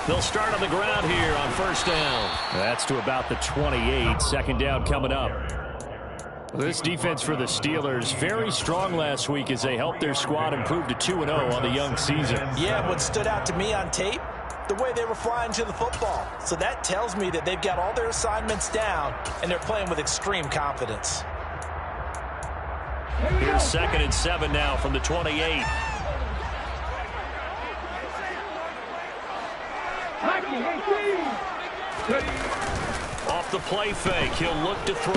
They'll start on the ground here on first down. That's to about the 28. Second down coming up. This defense for the Steelers, very strong last week as they helped their squad improve to 2-0 on the young season. Yeah, what stood out to me on tape, the way they were flying to the football. So that tells me that they've got all their assignments down, and they're playing with extreme confidence. Here's 2nd and 7 now from the 28. Off the play fake, he'll look to throw.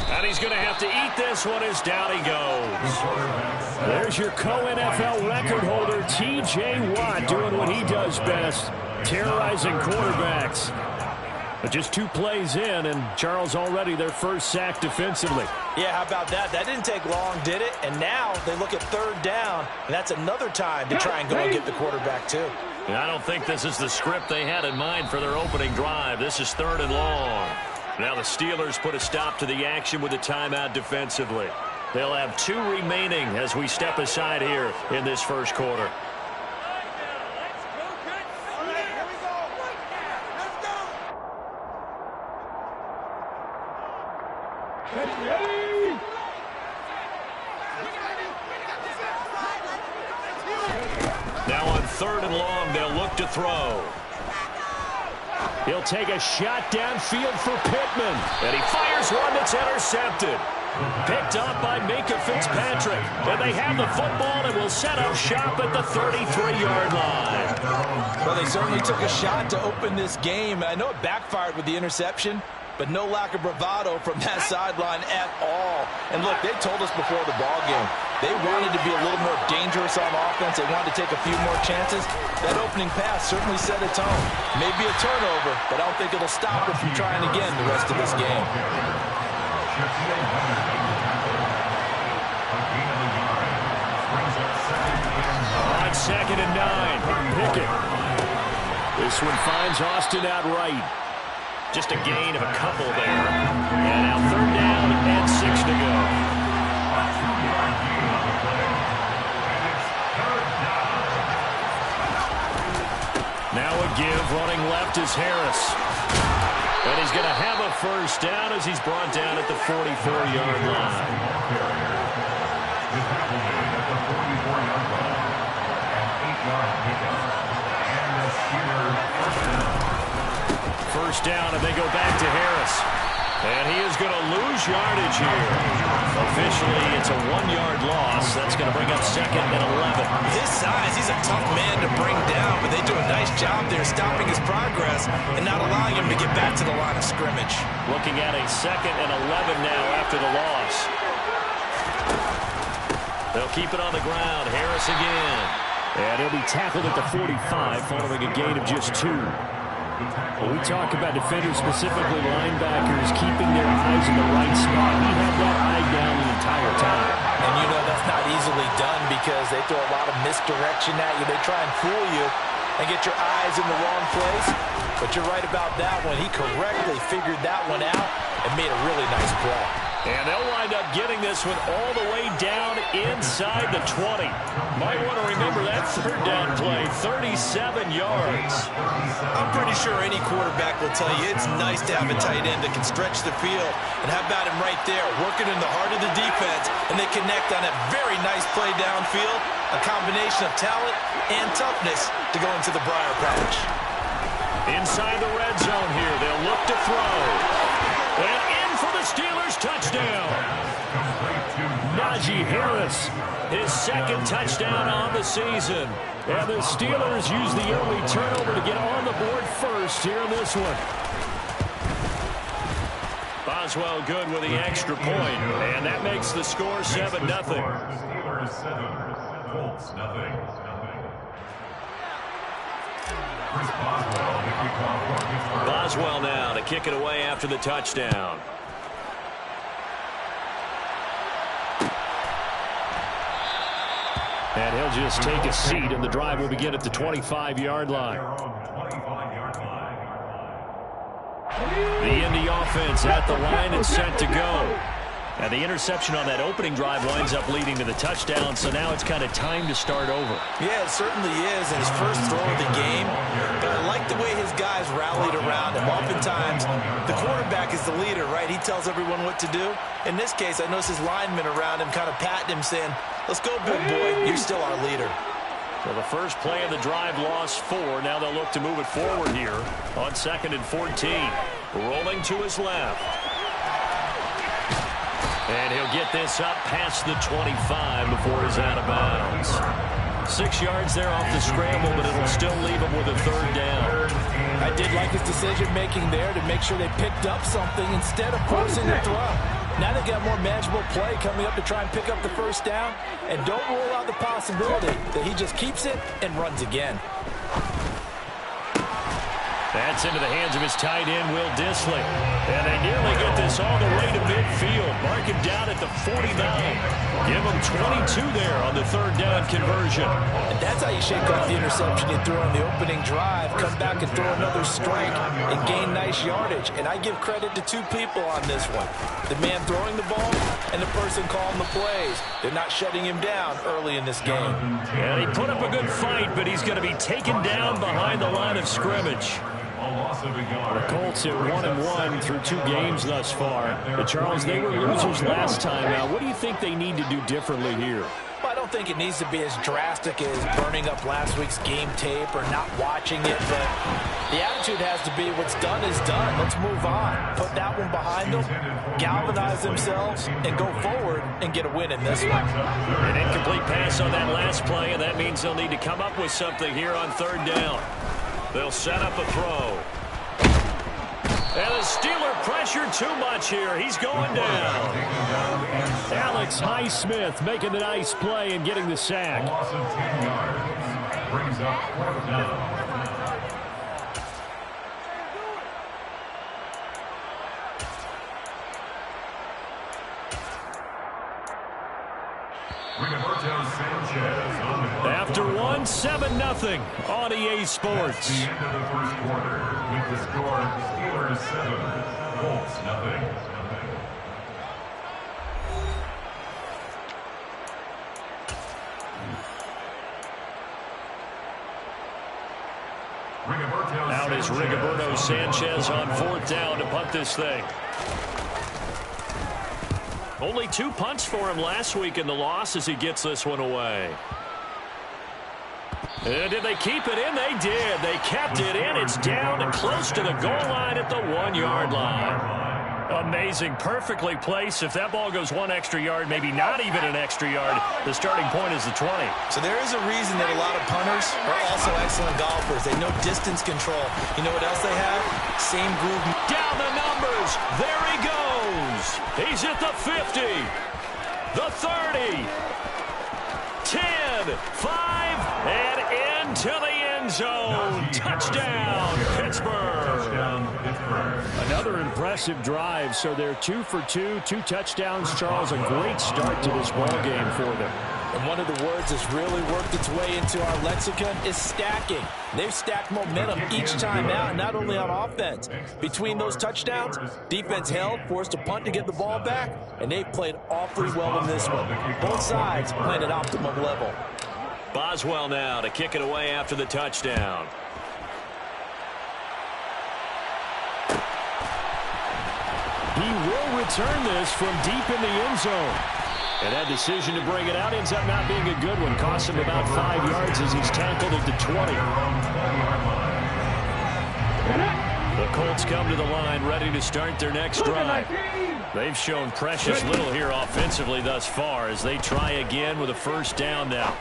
And he's going to have to eat this one as down he goes. There's your co-NFL record holder, T.J. Watt, doing what he does best, terrorizing quarterbacks. But just 2 plays in, and Charles already their first sack defensively. Yeah, how about that? That didn't take long, did it? And now they look at 3rd down, and that's another time to try and go and get the quarterback too. I don't think this is the script they had in mind for their opening drive. This is 3rd and long. Now the Steelers put a stop to the action with a timeout defensively. They'll have 2 remaining as we step aside here in this first quarter. Now on 3rd and long, they'll look to throw. He'll take a shot downfield for Pittman. And he fires one that's intercepted. Picked up by Minka Fitzpatrick. And they have the football and will set up shop at the 33-yard line. Well, they certainly took a shot to open this game. I know it backfired with the interception, but no lack of bravado from that sideline at all. And look, they told us before the ball game, they wanted to be a little more dangerous on offense. They wanted to take a few more chances. That opening pass certainly set a tone. Maybe a turnover, but I don't think it'll stop them from trying again the rest of this game. On 2nd and 9, Pickett. This one finds Austin outright. Just a gain of a couple there. And now 3rd down and 6 to go. Now a give, running left is Harris. And he's going to have a first down as he's brought down at the 44-yard line. First down, and they go back to Harris. And he is going to lose yardage here. Officially, it's a 1-yard loss. That's going to bring up 2nd and 11. His size, he's a tough man to bring down, but they do a nice job there stopping his progress and not allowing him to get back to the line of scrimmage. Looking at a 2nd and 11 now after the loss. They'll keep it on the ground. Harris again. And he'll be tackled at the 45 following a gain of just 2. When we talk about defenders, specifically linebackers, keeping their eyes in the right spot, he had that eye down the entire time. And you know that's not easily done because they throw a lot of misdirection at you. They try and fool you and get your eyes in the wrong place. But you're right about that one. He correctly figured that one out and made a really nice play. And they'll wind up getting this one all the way down inside the 20. Might want to remember that 3rd down play, 37 yards. I'm pretty sure any quarterback will tell you it's nice to have a tight end that can stretch the field. And how about him right there, working in the heart of the defense, and they connect on a very nice play downfield, a combination of talent and toughness to go into the briar patch. Inside the red zone here, they'll look to throw. And in for the Steelers touchdown. Najee Harris, his 2nd touchdown on the season. And the Steelers use the early turnover to get on the board first here in this one. Boswell good with the extra point, and that makes the score 7-0. Steelers 7, Colts nothing. Boswell now to kick it away after the touchdown. And he'll just take a seat, and the drive will begin at the 25-yard line. The Indy offense at the line and set to go. And the interception on that opening drive winds up leading to the touchdown, so now it's kind of time to start over. Yeah, it certainly is, and his first throw of the game. But I like the way his guys rallied around him. Oftentimes, the quarterback is the leader, right? He tells everyone what to do. In this case, I noticed his linemen around him kind of patting him, saying, let's go, big boy. You're still our leader. So the first play of the drive lost 4. Now they'll look to move it forward here on 2nd and 14. Rolling to his left. And he'll get this up past the 25 before he's out of bounds. 6 yards there off the scramble, but it'll still leave him with a 3rd down. I did like his decision-making there to make sure they picked up something instead of forcing the throw. Now they've got more manageable play coming up to try and pick up the 1st down. And don't rule out the possibility that he just keeps it and runs again. That's into the hands of his tight end, Will Dissly. And they nearly get this all the way to midfield. Mark him down at the 49. Give him 22 there on the 3rd down conversion. And that's how you shake off the interception you threw on the opening drive. Come back and throw another strike and gain nice yardage. And I give credit to 2 people on this one. The man throwing the ball and the person calling the plays. They're not shutting him down early in this game. And he put up a good fight, but he's going to be taken down behind the line of scrimmage. The Colts at 1-1 through 2 games thus far. But Charles, they were losers last time. Now, what do you think they need to do differently here? Well, I don't think it needs to be as drastic as burning up last week's game tape or not watching it, but the attitude has to be what's done is done. Let's move on. Put that one behind them, galvanize themselves, and go forward and get a win in this one. An incomplete pass on that last play, and that means they'll need to come up with something here on 3rd down. They'll set up a throw. And the Steeler pressure too much here. He's going down. Alex Highsmith making the nice play and getting the sack. Loss of 10 yards. Brings up 4th down. After 1, 7-0 on EA Sports. That's the end of the 1st quarter with the score Steelers 7, Colts 0. Out is Rigoberto Sanchez on 4th down to punt this thing. Only 2 punts for him last week in the loss as he gets this one away. And did they keep it in? They did. They kept it in. It's down and close to the goal line at the 1-yard line. Amazing. Perfectly placed. If that ball goes 1 extra yard, maybe not even an extra yard, the starting point is the 20. So there is a reason that a lot of punters are also excellent golfers. They know distance control. You know what else they have? Same groove. Down the numbers. There he goes. He's at the 50, the 30, 10, 5, and into the end zone. Touchdown, Pittsburgh. Another impressive drive. So they're 2 for 2, 2 touchdowns. Charles, a great start to this ball game for them. And one of the words that's really worked its way into our lexicon is stacking. They've stacked momentum each time out, not only on offense. Between those touchdowns, defense held, forced a punt to get the ball back, and they've played awfully well in this one. Both sides playing at optimum level. Boswell now to kick it away after the touchdown. He will return this from deep in the end zone. And that decision to bring it out ends up not being a good one. Costs him about 5 yards as he's tackled at the 20. The Colts come to the line ready to start their next drive. They've shown precious little here offensively thus far as they try again with a 1st down now.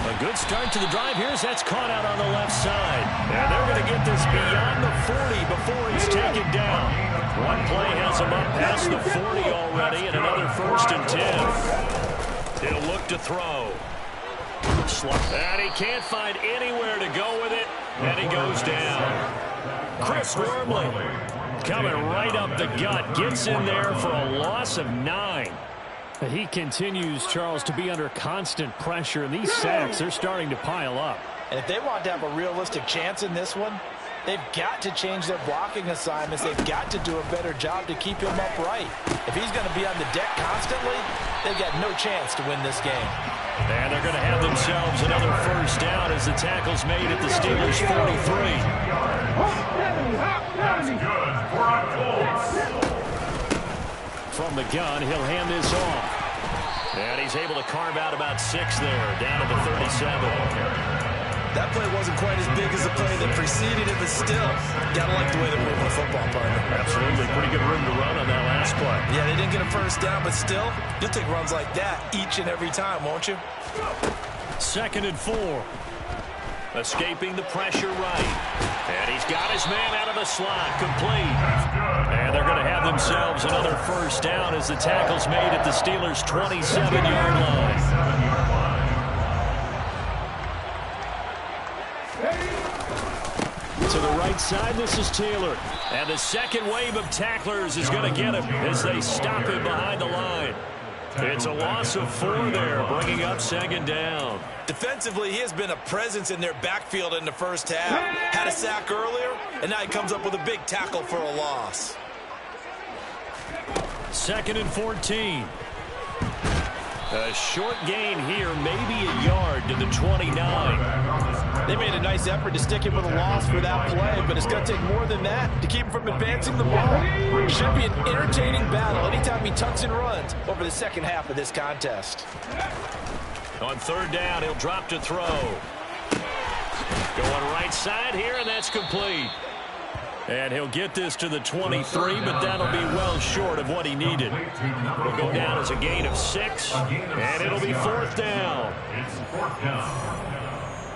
A good start to the drive here as that's caught out on the left side. And they're going to get this beyond the 40 before he's taken down. One play has him up past the 40 already, and another 1st and 10. He'll look to throw. And he can't find anywhere to go with it, and he goes down. Chris Wormley coming right up the gut. Gets in there for a loss of 9. He continues, Charles, to be under constant pressure, and these sacks, they're starting to pile up. And if they want to have a realistic chance in this one, They've got to change their blocking assignments. They've got to do a better job to keep him upright. If he's going to be on the deck constantly, they've got no chance to win this game. And they're going to have themselves another first down as the tackle's made at the Steelers' 43. That's good for a Colts. From the gun, he'll hand this off. And he's able to carve out about 6 there, down to the 37. That play wasn't quite as big as the play that preceded it, but still, gotta like the way they're moving the football, partner. Absolutely. Pretty good room to run on that last play. Yeah, they didn't get a first down, but still, you'll take runs like that each and every time, won't you? 2nd and 4. Escaping the pressure right. And he's got his man out of the slot, complete. And they're going to have themselves another first down as the tackle's made at the Steelers' 27-yard line. To the right side, this is Taylor. And the second wave of tacklers is going to get him as they stop him behind the line. It's a loss of 4 there, bringing up 2nd down. Defensively, he has been a presence in their backfield in the first half. Had a sack earlier, and now he comes up with a big tackle for a loss. 2nd and 14. A short gain here, maybe a yard to the 29. They made a nice effort to stick him with a loss for that play, but it's going to take more than that to keep him from advancing the ball. Should be an entertaining battle anytime he tucks and runs over the second half of this contest. On 3rd down, he'll drop to throw. Going right side here, and that's complete. And he'll get this to the 23, but that'll be well short of what he needed. It'll go down as a gain of 6, and it'll be 4th down. It's 4th down.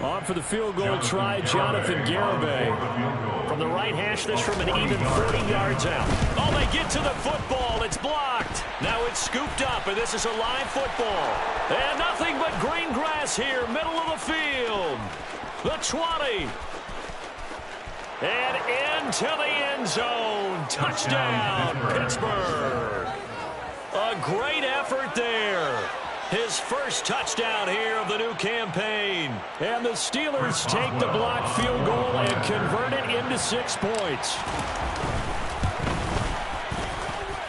On for the field goal try, Jonathan Garibay. From the right hash, this from an even 40 yards out. Oh, they get to the football. It's blocked. Now it's scooped up, and this is a live football. And nothing but green grass here, middle of the field. The 20. And into the end zone. Touchdown, Pittsburgh. A great effort there. His first touchdown here of the new campaign. And the Steelers take the blocked field goal and convert it into 6 points.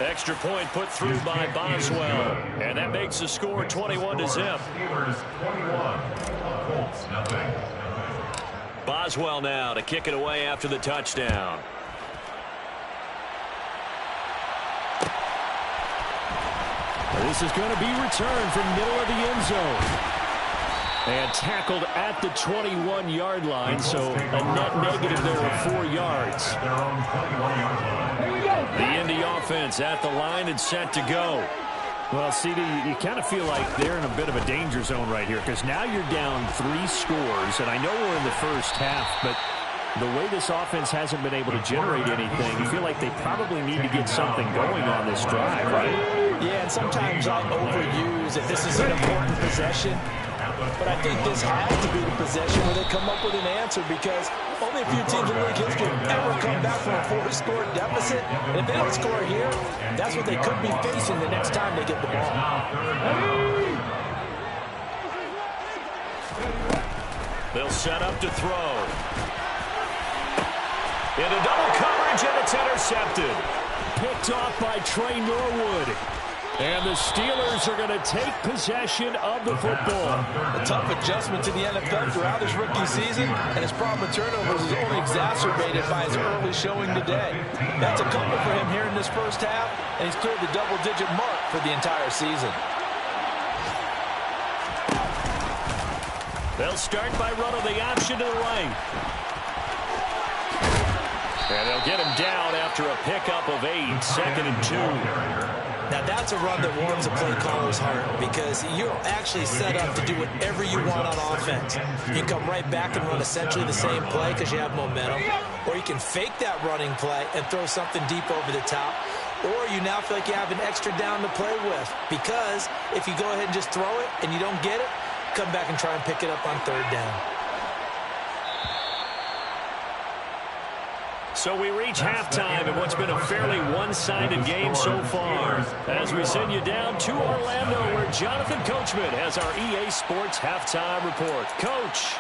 Extra point put through by Boswell. And that makes the score 21-0. Steelers 21. Colts nothing. Boswell now to kick it away after the touchdown. This is going to be returned from middle of the end zone. And tackled at the 21-yard line, so a net negative there of 4 yards. The Indy offense at the line and set to go. Well, CD, you kind of feel like they're in a bit of a danger zone right here because now you're down 3 scores, and I know we're in the first half, but the way this offense hasn't been able to generate anything, you feel like they probably need to get something going on this drive, right? Yeah, and sometimes I overuse that this is an important possession, but I think this has to be the possession where they come up with an answer because only a few teams in league history ever come back from a 4-score deficit. And if they don't score here, that's what they could be facing the next time they get the ball. They'll set up to throw. Into double coverage, and it's intercepted. Picked off by Trey Norwood. And the Steelers are going to take possession of the football. A tough adjustment to the NFL throughout his rookie season, and his problem with turnovers is only exacerbated by his early showing today. That's a couple for him here in this first half, and he's cleared the double-digit mark for the entire season. They'll start by running the option to the right. And they'll get him down after a pickup of 8, 2nd and 2. Now, that's a run that warms a play caller's heart because you're actually set up to do whatever you want on offense. You come right back and run essentially the same play because you have momentum, or you can fake that running play and throw something deep over the top, or you now feel like you have an extra down to play with because if you go ahead and just throw it and you don't get it, come back and try and pick it up on 3rd down. So we reach halftime in what's been a fairly one-sided game so far. As we send you down to Orlando, where Jonathan Coachman has our EA Sports Halftime Report. Coach.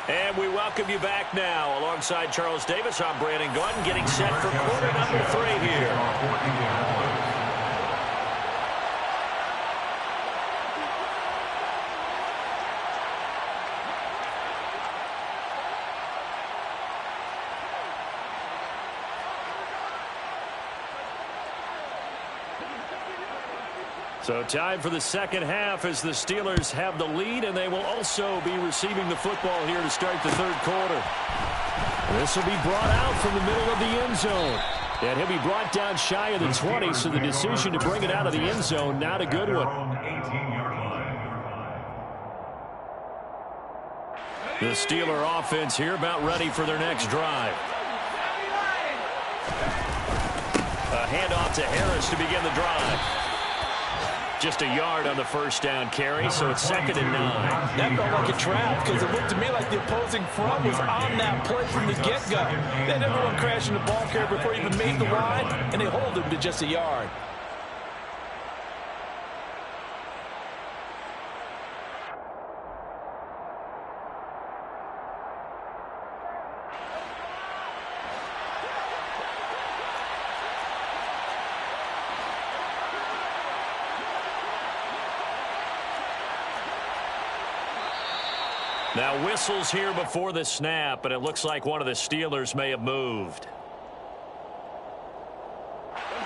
And we welcome you back now. Alongside Charles Davis, I'm Brandon Gordon, getting set for quarter number 3 here. So time for the second half as the Steelers have the lead, and they will also be receiving the football here to start the third quarter. This will be brought out from the middle of the end zone. And he'll be brought down shy of the 20, so the decision to bring it out of the end zone, not a good one. The Steeler offense here about ready for their next drive. A handoff to Harris to begin the drive. Just a yard on the first down carry, so it's 2nd and 9. That felt like a trap because it looked to me like the opposing front was on that play from the get-go. They had everyone crashing the ball carrier before he even made the line, and they hold him to just a yard. Now whistles here before the snap, and it looks like one of the Steelers may have moved.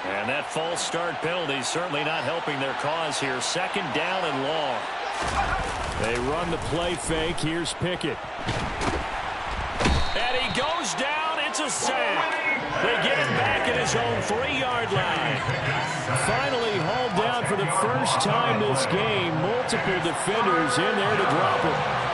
And that false start penalty certainly not helping their cause here. 2nd down and long. They run the play fake. Here's Pickett. And he goes down. It's a sack. They get him back at his own 3-yard line. Finally hauled down for the first time this game. Multiple defenders in there to drop it.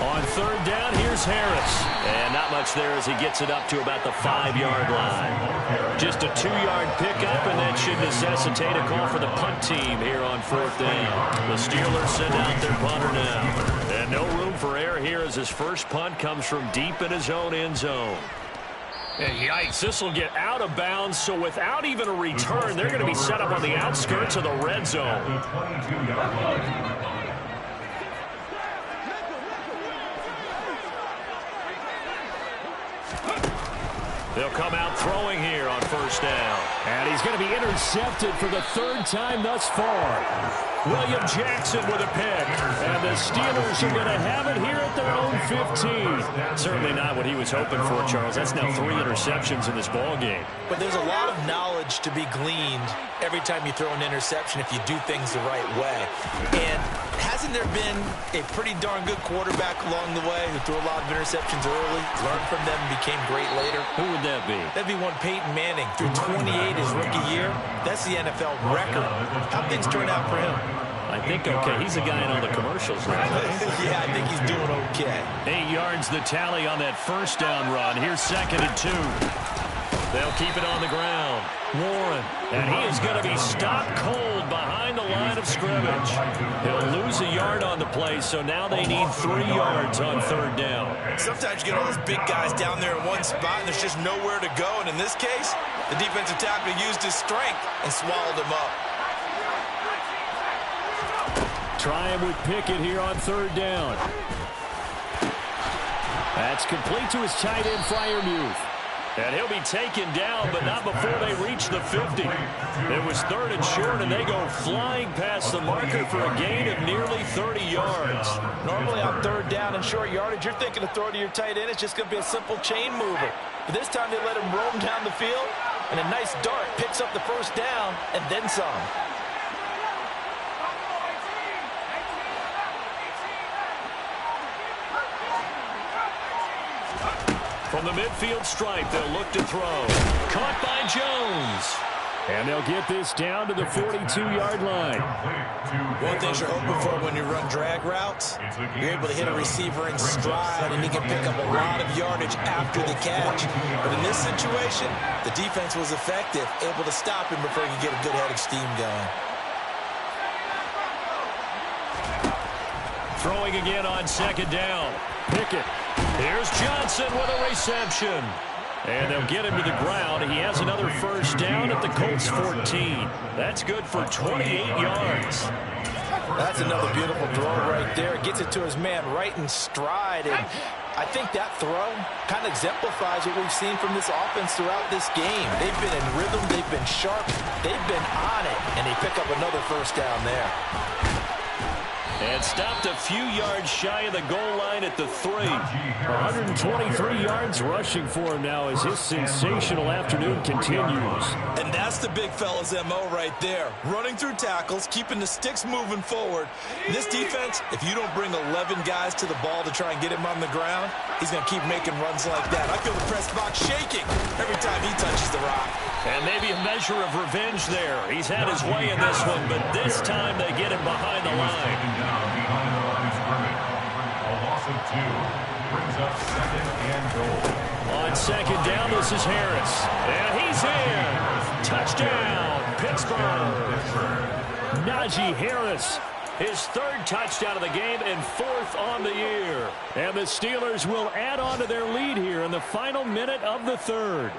On 3rd down, here's Harris. And not much there as he gets it up to about the 5-yard line. Just a 2-yard pickup, and that should necessitate a call for the punt team here on 4th down. The Steelers send out their punter now. And no room for error here as his first punt comes from deep in his own end zone. And yikes, this will get out of bounds, so without even a return, they're going to be set up on the outskirts of the red zone. They'll come out throwing here on 1st down. And he's going to be intercepted for the 3rd time thus far. William Jackson with a pick. And the Steelers are going to have it here at their own 15. Certainly not what he was hoping for, Charles. That's now 3 interceptions in this ball game. But there's a lot of knowledge to be gleaned every time you throw an interception if you do things the right way. And hasn't there been a pretty darn good quarterback along the way who threw a lot of interceptions early, learned from them, and became great later? Who would that be? That'd be one Peyton Manning. Threw 28 his rookie year. That's the NFL record. How'd things turn out for him? I think okay. He's the guy in all the commercials now. Yeah, I think he's doing okay. 8 yards the tally on that 1st down run. Here's 2nd and 2. They'll keep it on the ground. Warren. And he is going to be stopped cold behind the line of scrimmage. He'll lose a yard on the play, so now they need 3 yards on 3rd down. Sometimes you get all those big guys down there in one spot, and there's just nowhere to go. And in this case, the defensive tackle used his strength and swallowed him up. Trying with Pickett here on 3rd down. That's complete to his tight end, Freiermuth. And he'll be taken down, but not before they reach the 50. It was 3rd and short, and they go flying past the marker for a gain of nearly 30 yards. Normally on 3rd down and short yardage, you're thinking of throwing to your tight end. It's just going to be a simple chain mover. But this time they let him roam down the field, and a nice dart picks up the 1st down and then some. From the midfield stripe, they'll look to throw. Caught by Jones. And they'll get this down to the 42-yard line. One thing you're hoping for when you run drag routes, you're able to hit a receiver in stride, and he can pick up a lot of yardage after the catch. But in this situation, the defense was effective, able to stop him before he could get a good head of steam going. Throwing again on 2nd down. Pickett. Here's Johnson with a reception. And they'll get him to the ground. He has another first down at the Colts 14. That's good for 28 yards. That's another beautiful throw right there. Gets it to his man right in stride. And I think that throw kind of exemplifies what we've seen from this offense throughout this game. They've been in rhythm. They've been sharp. They've been on it. And they pick up another first down there. And stopped a few yards shy of the goal line at the 3. 123 yards rushing for him now as his sensational afternoon continues. And that's the big fella's MO right there. Running through tackles, keeping the sticks moving forward. This defense, if you don't bring 11 guys to the ball to try and get him on the ground, he's going to keep making runs like that. I feel the press box shaking every time he touches the rock. And maybe a measure of revenge there. He's had his way in this one, but this time they get him behind the line. Behind the line of scrimmage. A loss of 2 brings up 2nd and goal. On 2nd down, this is Harris. And he's in. Touchdown, Pittsburgh. Najee Harris, his 3rd touchdown of the game and 4th on the year. And the Steelers will add on to their lead here in the final minute of the 3rd.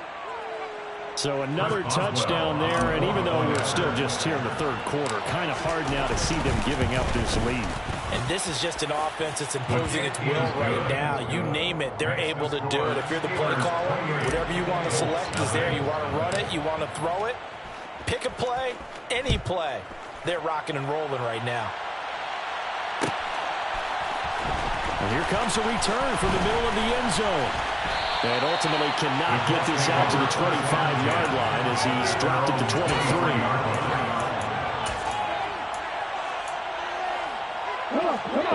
So another touchdown there, and even though we're still just here in the 3rd quarter, kind of hard now to see them giving up this lead. And this is just an offense that's imposing its will right now. You name it, they're able to do it. If you're the play caller, whatever you want to select is there. You want to run it, you want to throw it. Pick a play, any play. They're rocking and rolling right now. And here comes a return from the middle of the end zone. And ultimately cannot get this out to the 25-yard line as he's dropped it to 23.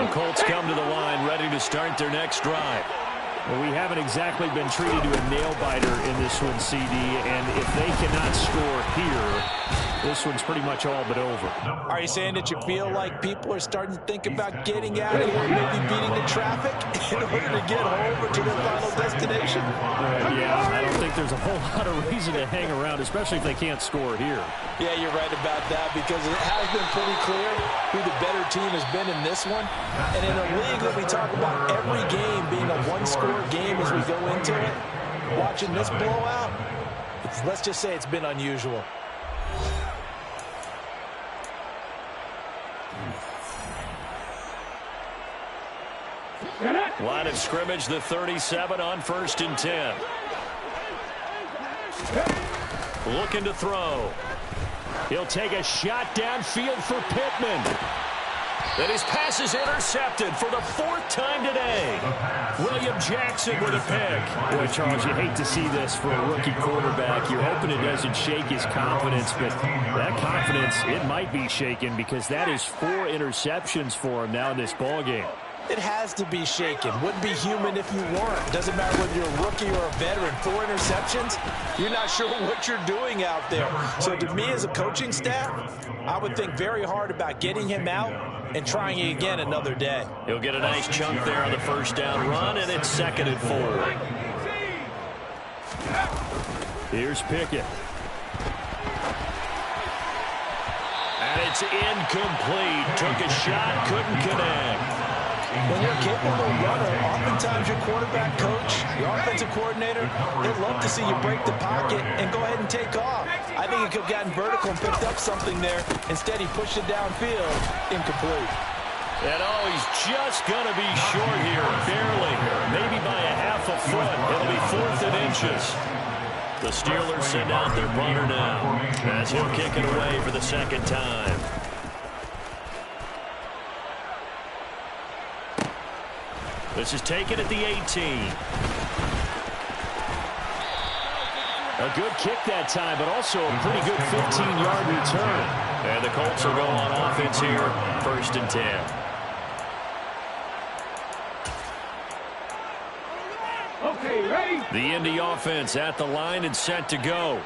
The Colts come to the line ready to start their next drive. Well, we haven't exactly been treated to a nail-biter in this one, CD, and if they cannot score here, this one's pretty much all but over. Are you saying that you feel like people are starting to think about getting out of here, maybe beating the traffic in order to get home or to their final destination? Yeah, I don't think there's a whole lot of reason to hang around, especially if they can't score here. Yeah, you're right about that because it has been pretty clear who the better team has been in this one. And in a league that we talk about every game being a one-score game as we go into it, watching this blowout, let's just say it's been unusual. Line of scrimmage, the 37 on 1st and 10. Looking to throw. He'll take a shot downfield for Pittman. And his pass is intercepted for the 4th time today. William Jackson with a pick. Boy, Charles, you hate to see this for a rookie quarterback. You're hoping it doesn't shake his confidence, but that confidence, it might be shaken because that is 4 interceptions for him now in this ballgame. It has to be shaken. Wouldn't be human if you weren't. Doesn't matter whether you're a rookie or a veteran. 4 interceptions, you're not sure what you're doing out there. So to me as a coaching staff, I would think very hard about getting him out and trying it again another day. He'll get a nice chunk there on the first down run, and it's 2nd and 4. Here's Pickett. And it's incomplete. Took a shot, couldn't connect. When you're a capable runner, oftentimes your quarterback coach, your offensive coordinator, they'd love to see you break the pocket and go ahead and take off. I think he could have gotten vertical and picked up something there. Instead, he pushed it downfield, incomplete. And he's just going to be short here, barely, maybe by a half a foot. It'll be 4th and inches. The Steelers send out their punter now as he'll kick it away for the 2nd time. This is taken at the 18. A good kick that time, but also a pretty good 15-yard return. And the Colts will go on offense here, 1st and 10. Okay, ready? The Indy offense at the line and set to go.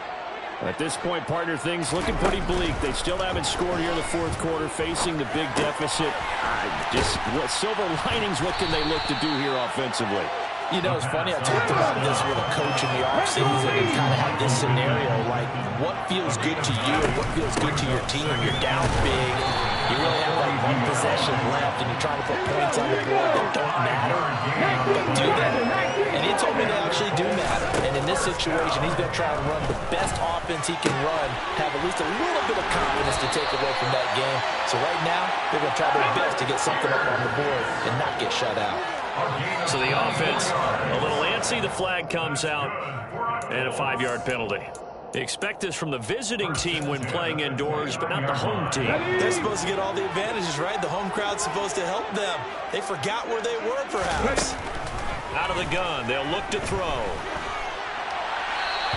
At this point, partner, things looking pretty bleak. They still haven't scored here in the 4th quarter, facing the big deficit. Just what silver linings, what can they look to do here offensively? You know, it's funny, I talked about this with a coach in the offseason and kind of had this scenario, like what feels good to you and what feels good to your team. You're down big, you really have like 1 possession left, and you're trying to put points on the board that don't matter, but do that. And he told me they actually do matter. And in this situation, he's going to try to run the best offense he can run, have at least a little bit of confidence to take away from that game. So right now, they're going to try their best to get something up on the board and not get shut out. So the offense a little antsy. The flag comes out and a 5-yard penalty. Expect this from the visiting team when playing indoors, but not the home team. They're supposed to get all the advantages, right? The home crowd's supposed to help them. They forgot where they were, perhaps. Out of the gun, they'll look to throw.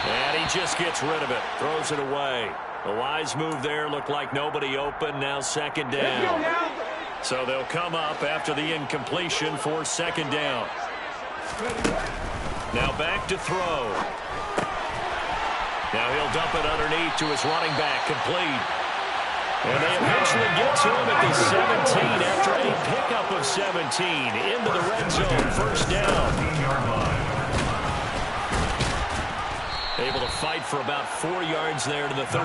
And he just gets rid of it, throws it away. A wise move there, looked like nobody open, now second down. So they'll come up after the incompletion for second down. Now back to throw. Now he'll dump it underneath to his running back, complete. And they eventually get to him at the 17 after a pickup of 17 into the red zone, first down. Able to fight for about 4 yards there to the 13.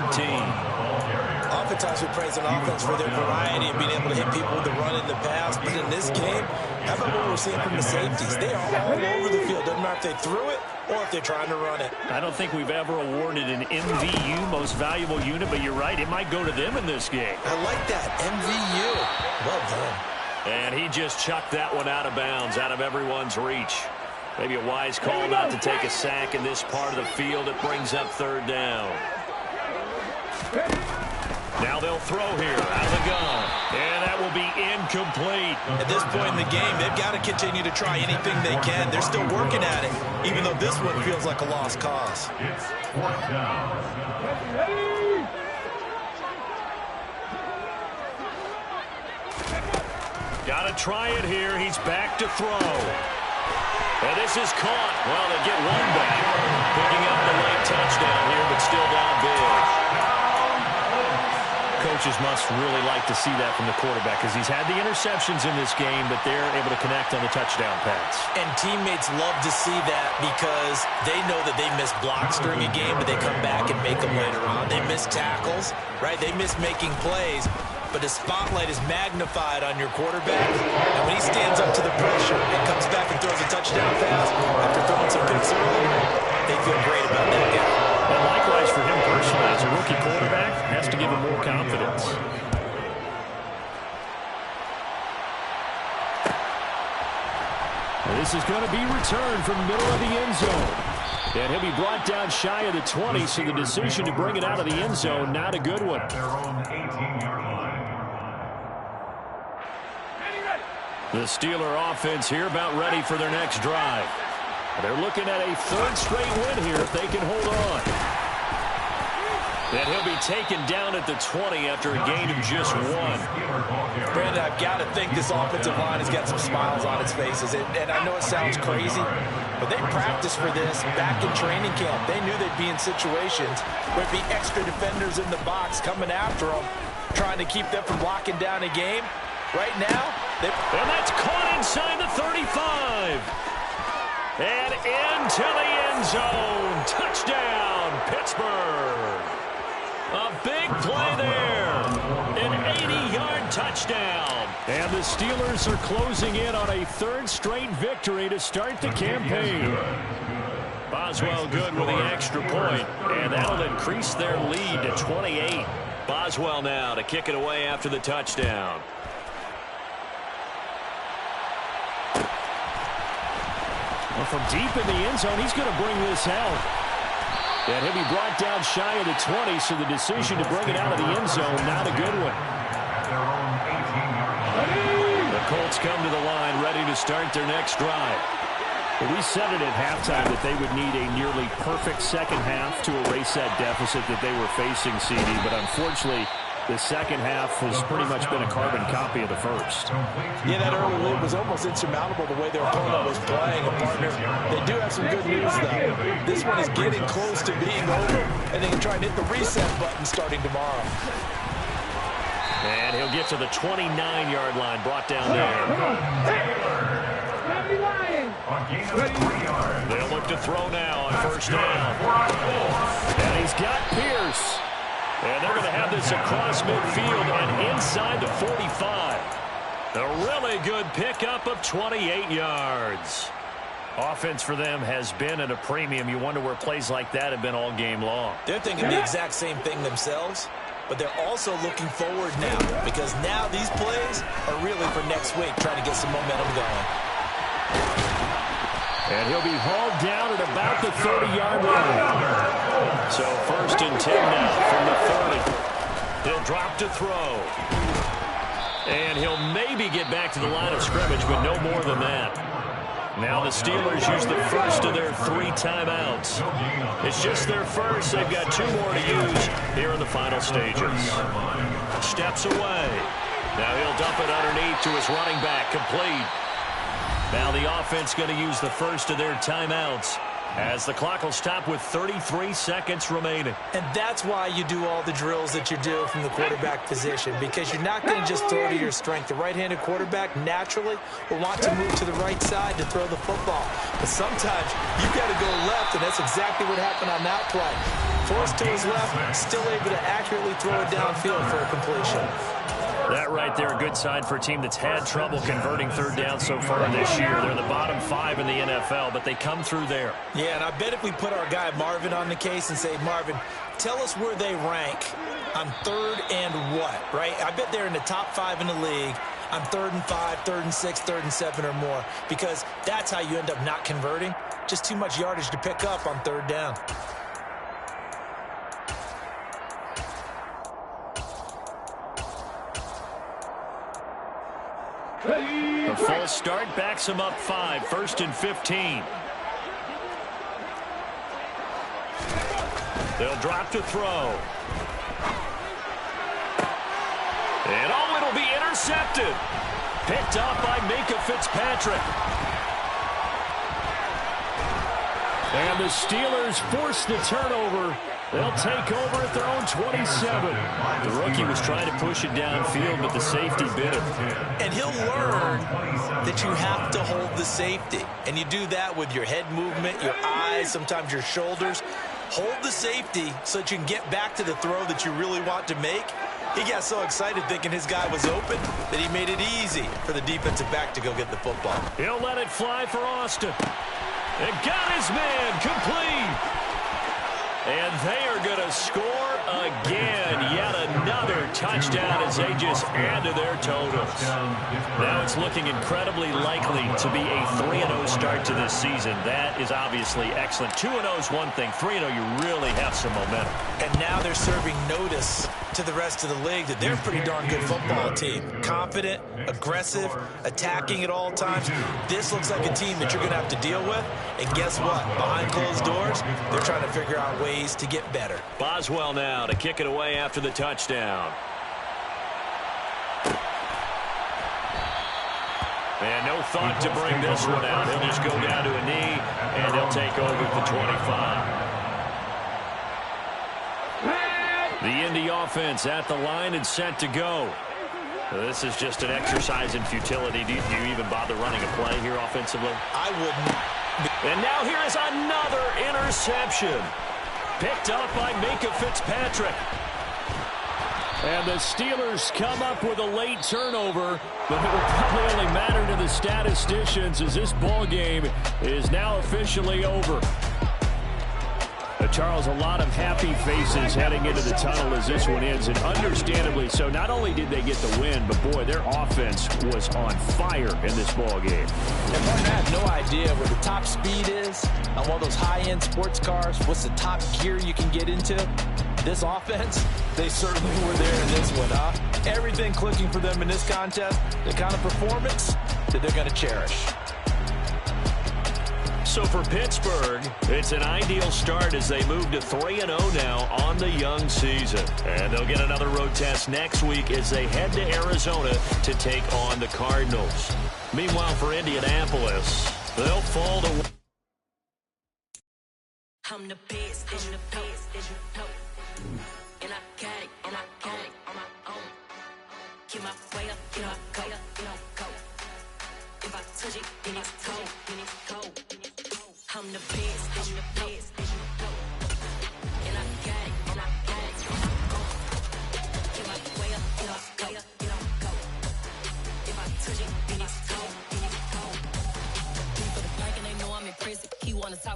Oftentimes we praise an offense for their variety and being able to hit people with the run in the pass. But in this game, how about what we're seeing from the safeties? They are all over the field. Doesn't matter if they threw it or if they're trying to run it. I don't think we've ever awarded an MVU, most valuable unit, but you're right, it might go to them in this game. I like that, MVU. Well done. And he just chucked that one out of bounds, out of everyone's reach. Maybe a wise call not to take a sack in this part of the field. It brings up third down. Now they'll throw here out of the gun. And that will be incomplete. At this point in the game, they've got to continue to try anything they can. They're still working at it, even though this one feels like a lost cause. It's fourth down. Got to try it here. He's back to throw. And this is caught. Well, they get one back. Picking up the late touchdown here, but still down big. Coaches must really like to see that from the quarterback because he's had the interceptions in this game, but they're able to connect on the touchdown pass. And teammates love to see that because they know that they miss blocks during a game, but they come back and make them later on. They miss tackles, right? They miss making plays. But the spotlight is magnified on your quarterback. And when he stands up to the pressure and comes back and throws a touchdown pass after throwing some picks earlier, they feel great about that guy. And likewise for him personally, as a rookie quarterback, has to give him more confidence. And this is going to be returned from the middle of the end zone. And he'll be brought down shy of the 20, so the decision to bring it out of the end zone, not a good one. Their own 18-yard line. The Steeler offense here about ready for their next drive. They're looking at a third straight win here if they can hold on. And he'll be taken down at the 20 after a gain of just one. Brandon, I've got to think this offensive line has got some smiles on its faces. And I know it sounds crazy, but they practiced for this back in training camp. They knew they'd be in situations where there'd be extra defenders in the box coming after them, trying to keep them from locking down a game. Right now, and that's caught inside the 35. And into the end zone. Touchdown, Pittsburgh. A big play there. An 80-yard touchdown. And the Steelers are closing in on a third straight victory to start the campaign. Boswell good with the extra point, and that'll increase their lead to 28. Boswell now to kick it away after the touchdown. Well, from deep in the end zone, he's going to bring this out. And he'll be brought down shy of the 20, so the decision to bring it out of the end zone, not a good one. The Colts come to the line ready to start their next drive. Well, we said it at halftime that they would need a nearly perfect second half to erase that deficit that they were facing, CD. But unfortunately, the second half has pretty much been a carbon copy of the first. Yeah, that early lead was almost insurmountable the way their opponent was playing. A partner, they do have some good news, though. This one is getting close to being over, and they can try and hit the reset button starting tomorrow. And he'll get to the 29-yard line, brought down there. They'll look to throw now on first down. And he's got Pierce. And they're going to have this across midfield and inside the 45. A really good pickup of 28 yards. Offense for them has been at a premium. You wonder where plays like that have been all game long. They're thinking the exact same thing themselves, but they're also looking forward now because now these plays are really for next week, trying to get some momentum going. And he'll be hauled down at about the 30-yard line. So 1st and 10 now from the 30. He'll drop to throw. And he'll maybe get back to the line of scrimmage, but no more than that. Now the Steelers use the first of their 3 timeouts. It's just their first. They've got 2 more to use here in the final stages. Steps away. Now he'll dump it underneath to his running back, complete. Now the offense going to use the first of their timeouts as the clock will stop with 33 seconds remaining. And that's why you do all the drills that you do from the quarterback position, because you're not going to just throw to your strength. The right-handed quarterback naturally will want to move to the right side to throw the football. But sometimes you've got to go left, and that's exactly what happened on that play. Forced to his left, still able to accurately throw it downfield for a completion. That right there, a good sign for a team that's had trouble converting 3rd down so far this year. They're in the bottom 5 in the NFL, but they come through there. Yeah, and I bet if we put our guy Marvin on the case and say, Marvin, tell us where they rank on 3rd and what, right? I bet they're in the top 5 in the league on 3rd and 5, 3rd and 6, 3rd and 7 or more, because that's how you end up not converting. Just too much yardage to pick up on 3rd down. A full start backs him up 5, 1st and 15. They'll drop to throw. And oh, it'll be intercepted. Picked up by Minkah Fitzpatrick. And the Steelers force the turnover. They'll take over at their own 27. The rookie was trying to push it downfield, but the safety bit him. And he'll learn that you have to hold the safety. And you do that with your head movement, your eyes, sometimes your shoulders. Hold the safety so that you can get back to the throw that you really want to make. He got so excited thinking his guy was open that he made it easy for the defensive back to go get the football. He'll let it fly for Austin. And got his man complete. And they are going to score again. Yet another touchdown as they just add to their totals. Now it's looking incredibly likely to be a 3-0 start to this season. That is obviously excellent. 2-0 is one thing. 3-0, you really have some momentum. And now they're serving notice to the rest of the league that they're a pretty darn good football team. Confident, aggressive, attacking at all times. This looks like a team that you're going to have to deal with. And guess what? Behind closed doors, they're trying to figure out ways to get better. Boswell now to kick it away after the touchdown. And no thought to bring this one out. He'll just go down to a knee, and he'll take over at the 25. The Indy offense at the line and set to go. This is just an exercise in futility. Do you even bother running a play here offensively? I wouldn't. And now here is another interception. Picked up by Minkah Fitzpatrick. And the Steelers come up with a late turnover, but it will probably only matter to the statisticians as this ball game is now officially over. Charles, a lot of happy faces heading into the tunnel as this one ends, and understandably so. Not only did they get the win, but boy, their offense was on fire in this ball game. And Martin, I have no idea where the top speed is on one of those high-end sports cars. What's the top gear you can get into? This offense, they certainly were there in this one, huh? Everything clicking for them in this contest, the kind of performance that they're going to cherish. So for Pittsburgh, it's an ideal start as they move to 3-0 now on the young season. And they'll get another road test next week as they head to Arizona to take on the Cardinals. Meanwhile, for Indianapolis, they'll fall to... I'm the best, I'm the best, and I got it, and I got it on my own. Keep my way up, you know, go, you know, go. If I touch it, then it's cold, then it's cold. I'm the best, I'm the best, and I got it, and I got it. Keep my way up, you know, go, you know, go. If I touch it, then it's cold, then it's cold. Deep for the blank and they know I'm in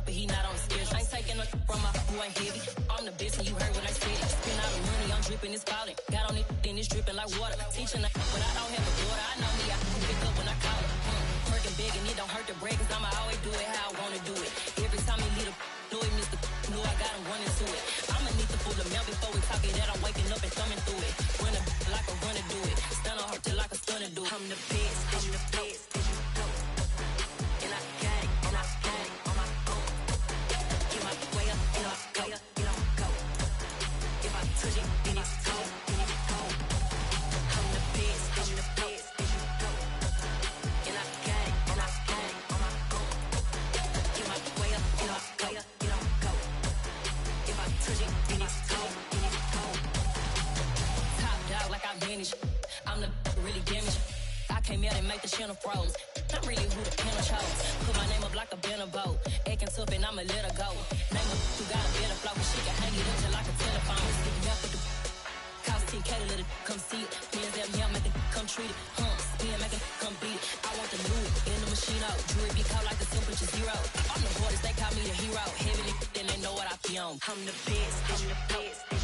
but he not on the schedule. I ain't taking no from my who ain't heavy. I'm the best and you heard when I said it. Spend all the money, I'm dripping, it's falling. Got on it, then it's dripping like water. Teaching but I don't have a daughter. I know me, I can pick up when I call her. Working big and it don't hurt to break, cause I'ma always do it how I wanna do it. Every time he lead a do it, Mr. Know I got him running to it. I'ma need to pull the mail before we talk it that I'm waking up and thumbing through it. Run like a runner do it. Stun on her till like a stunner do it. I'm the best, I'm the best. And I got it, and I got it on my own. Get my way up, and I go, and I go. If I touch it, then it's cold, then it's cold. I'm the best, I'm the best. And I got it, and I got it on my own. Get my way up, and I go, and I go. If I touch it, then it's cold, then it's cold. Top dog like I manage. I'm the really damaged. I came out and make the channel froze. I'm really who the panel chose. Put my name up like a banner boat. Acting tough and I'ma let her go. Name her who got a better flow, but she can hang it up just like a telephone. Stick me up with the cost 10K to let it come see it. Hands down, yeah, make it come treat it. Spin, make it come beat it. I want the Louis in the machine out. Jewelry be caught like the temperature zero. I'm the hardest, they call me the hero. Heavy, then they know what I be on. I'm the best, I'm the best.